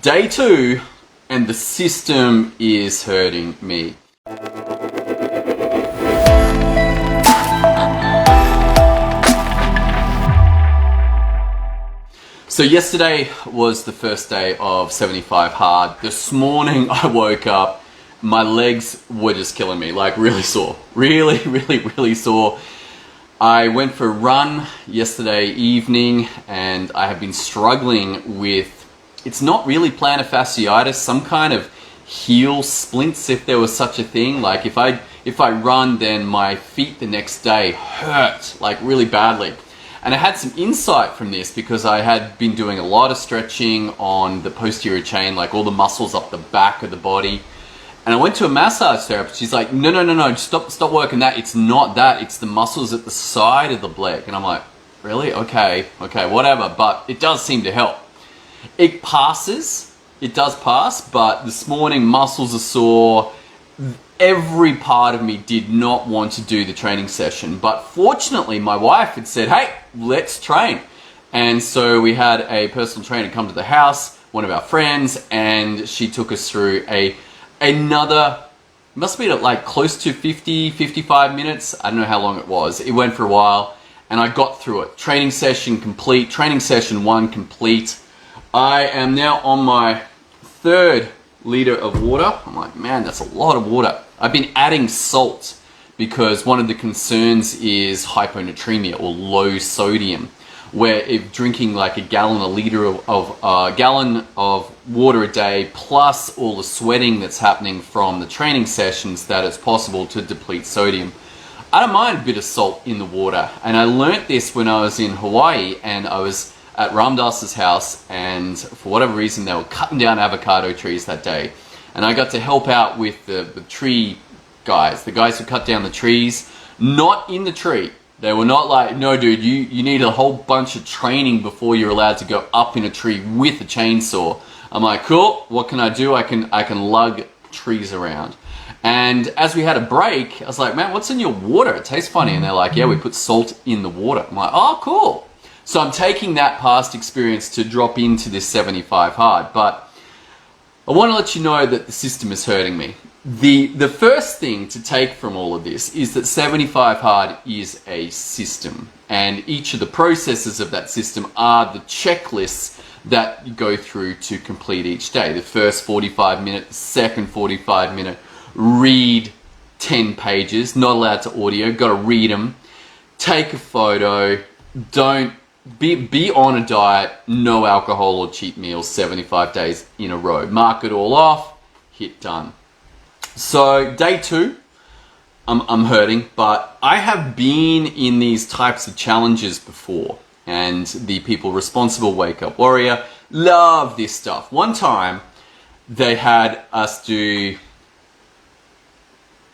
Day 2, and the system is hurting me. So yesterday was the first day of 75 hard. This morning I woke up, my legs were just killing me, like really sore. Really sore. I went for a run yesterday evening and I have been struggling with, it's not really plantar fasciitis, some kind of heel splints, if there was such a thing. Like if I run, then my feet the next day hurt like really badly. And I had some insight from this because I had been doing a lot of stretching on the posterior chain, like all the muscles up the back of the body. And I went to a massage therapist. She's like, no, stop working that. It's not that. It's the muscles at the side of the leg. And I'm like, really? Okay, whatever. But it does seem to help. It passes. It does pass. But this morning, muscles are sore. Every part of me did not want to do the training session, but fortunately my wife had said, hey, let's train. And so we had a personal trainer come to the house, one of our friends, and she took us through another, must be like close to 55 minutes. I don't know how long it was. It went for a while and I got through it. Training session complete, training session 1 complete. I am now on my 3rd liter of water. I'm like, man, that's a lot of water. I've been adding salt because one of the concerns is hyponatremia or low sodium, where if drinking like a gallon of water a day plus all the sweating that's happening from the training sessions, that it's possible to deplete sodium. I don't mind a bit of salt in the water, and I learnt this when I was in Hawaii and I was at Ramdas's house, and for whatever reason they were cutting down avocado trees that day, and I got to help out with the tree guys, the guys who cut down the trees, not in the tree. They were not like, no dude, you need a whole bunch of training before you're allowed to go up in a tree with a chainsaw. I'm like, cool, what can I do? I can lug trees around. And as we had a break, I was like, man, what's in your water? It tastes funny. And they're like, yeah, we put salt in the water. I'm like, oh, cool. So I'm taking that past experience to drop into this 75 hard, but I want to let you know that the system is hurting me. The first thing to take from all of this is that 75 hard is a system, and each of the processes of that system are the checklists that you go through to complete each day. The first 45 minute, the second 45 minute, read 10 pages, not allowed to audio, got to read them, take a photo, don't be on a diet, no alcohol or cheat meals 75 days in a row. Mark it all off, hit done. So day 2, I'm hurting, but I have been in these types of challenges before, and the people responsible, Wake Up Warrior, love this stuff. One time they had us do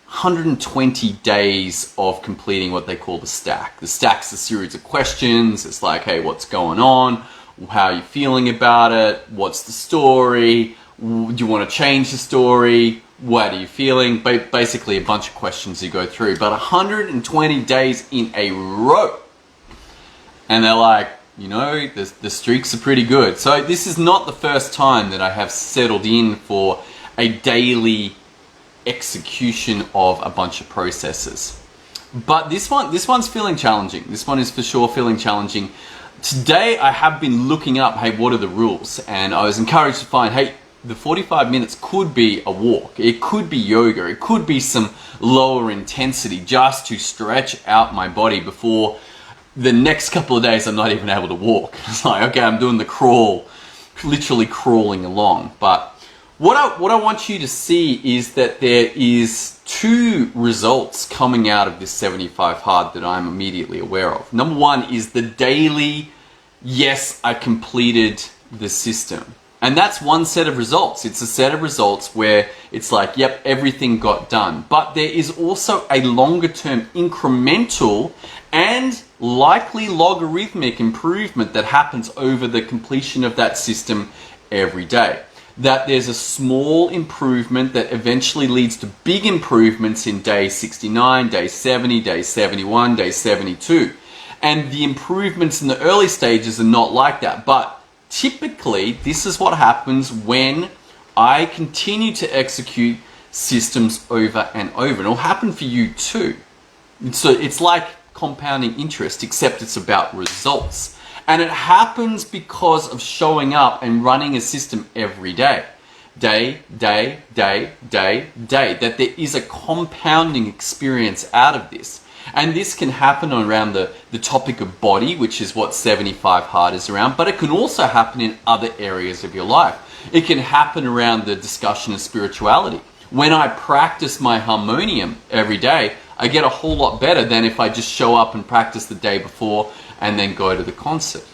120 days of completing what they call the stack. The stack's a series of questions. It's like, hey, what's going on? How are you feeling about it? What's the story? Do you want to change the story? What are you feeling? Basically a bunch of questions you go through, but 120 days in a row. And they're like, you know, the streaks are pretty good. So this is not the first time that I have settled in for a daily execution of a bunch of processes. But this one's feeling challenging. This one is for sure feeling challenging. Today I have been looking up, hey, what are the rules? And I was encouraged to find, hey, the 45 minutes could be a walk. It could be yoga. It could be some lower intensity just to stretch out my body before the next couple of days I'm not even able to walk. It's like, okay, I'm doing the crawl, literally crawling along. But what I want you to see is that there is 2 results coming out of this 75 hard that I'm immediately aware of. Number 1 is the daily, yes, I completed the system. And that's one set of results. It's a set of results where it's like, yep, everything got done. But there is also a longer term incremental and likely logarithmic improvement that happens over the completion of that system every day. That there's a small improvement that eventually leads to big improvements in day 69, day 70, day 71, day 72. And the improvements in the early stages are not like that, but typically, this is what happens when I continue to execute systems over and over. And it'll happen for you too. So it's like compounding interest, except it's about results. And it happens because of showing up and running a system every day. Day, day, day, day, day. That there is a compounding experience out of this. And this can happen around the topic of body, which is what 75 Hard is around, but it can also happen in other areas of your life. It can happen around the discussion of spirituality. When I practice my harmonium every day, I get a whole lot better than if I just show up and practice the day before and then go to the concert.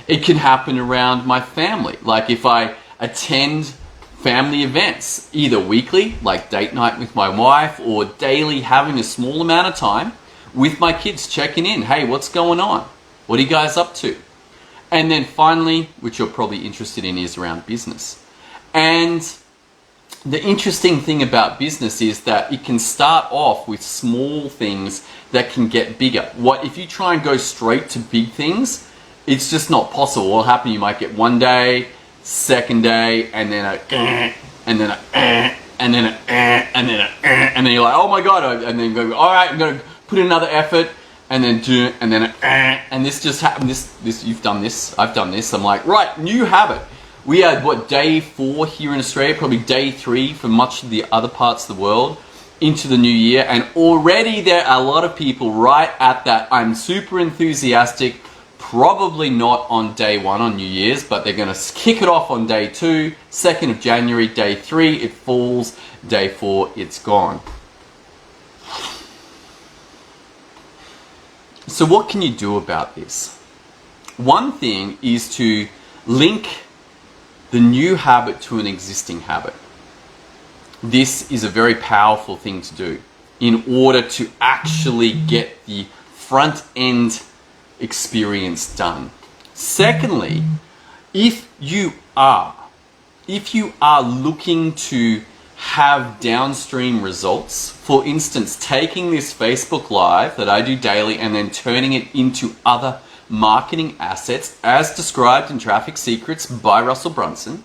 It can happen around my family. Like if I attend family events, either weekly, like date night with my wife, or daily, having a small amount of time with my kids, checking in. Hey, what's going on? What are you guys up to? And then finally, which you're probably interested in, is around business. And the interesting thing about business is that it can start off with small things that can get bigger. What if you try and go straight to big things? It's just not possible. What'll happen, you might get one day, second day, and then and then and then and then you're like, oh my god, and then go, all right, I'm gonna put in another effort, and then do, and then and this just happened. This you've done this, I've done this. I'm like, right, new habit. We had day 4 here in Australia, probably day 3 for much of the other parts of the world into the new year, and already there are a lot of people right at that. I'm super enthusiastic. Probably not on day 1 on New Year's, but they're going to kick it off on day 2, 2nd of January, day 3, it falls, day 4, it's gone. So what can you do about this? One thing is to link the new habit to an existing habit. This is a very powerful thing to do in order to actually get the front end experience done. Secondly, if you are looking to have downstream results, for instance, taking this Facebook Live that I do daily and then turning it into other marketing assets as described in Traffic Secrets by Russell Brunson,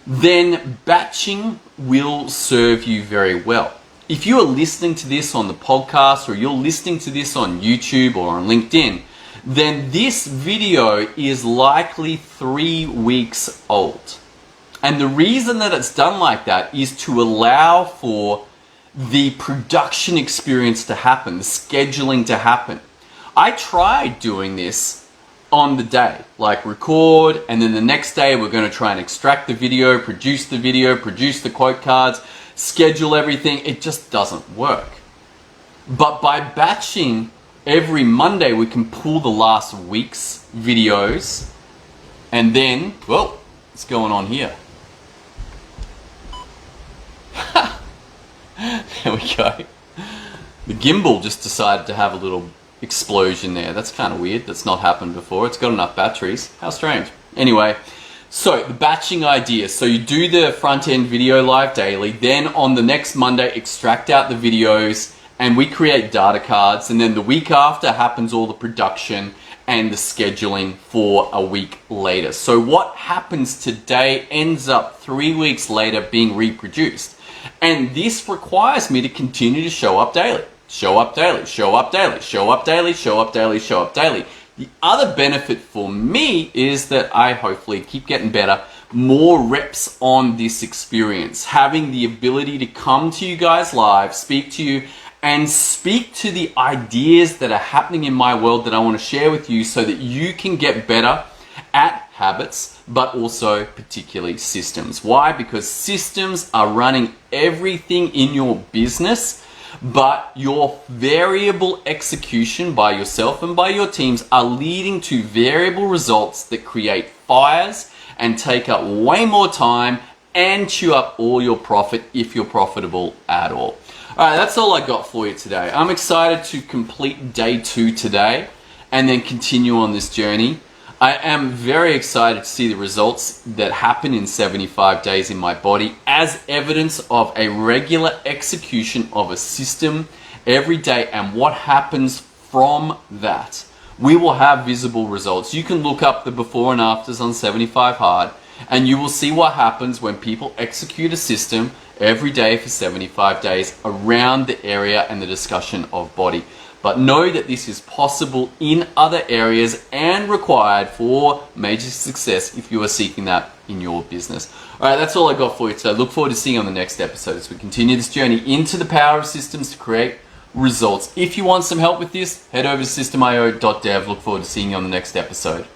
then batching will serve you very well. If you are listening to this on the podcast, or you're listening to this on YouTube or on LinkedIn, then this video is likely 3 weeks old. And the reason that it's done like that is to allow for the production experience to happen, the scheduling to happen. I tried doing this on the day, like record, and then the next day we're going to try and extract the video, produce the quote cards, schedule everything. It just doesn't work. But by batching, every Monday we can pull the last week's videos, and then, well, what's going on here? There we go. The gimbal just decided to have a little explosion there. That's kind of weird. That's not happened before. It's got enough batteries. How strange. Anyway, so the batching idea. So you do the front end video live daily, then on the next Monday extract out the videos, and we create data cards, and then the week after happens all the production and the scheduling for a week later. So what happens today ends up 3 weeks later being reproduced. And this requires me to continue to show up daily. Show up daily, show up daily, show up daily, show up daily, show up daily. The other benefit for me is that I hopefully keep getting better, more reps on this experience, having the ability to come to you guys live, speak to you, and speak to the ideas that are happening in my world that I want to share with you so that you can get better at habits, but also particularly systems. Why? Because systems are running everything in your business, but your variable execution by yourself and by your teams are leading to variable results that create fires and take up way more time and chew up all your profit if you're profitable at all. All right, that's all I got for you today. I'm excited to complete day 2 today and then continue on this journey. I am very excited to see the results that happen in 75 days in my body as evidence of a regular execution of a system every day and what happens from that. we will have visible results. You can look up the before and afters on 75 Hard, and you will see what happens when people execute a system every day for 75 days around the area and the discussion of body. But know that this is possible in other areas and required for major success if you are seeking that in your business. All right, that's all I got for you today. Look forward to seeing you on the next episode as we continue this journey into the power of systems to create results. If you want some help with this, head over to systemio.dev. Look forward to seeing you on the next episode.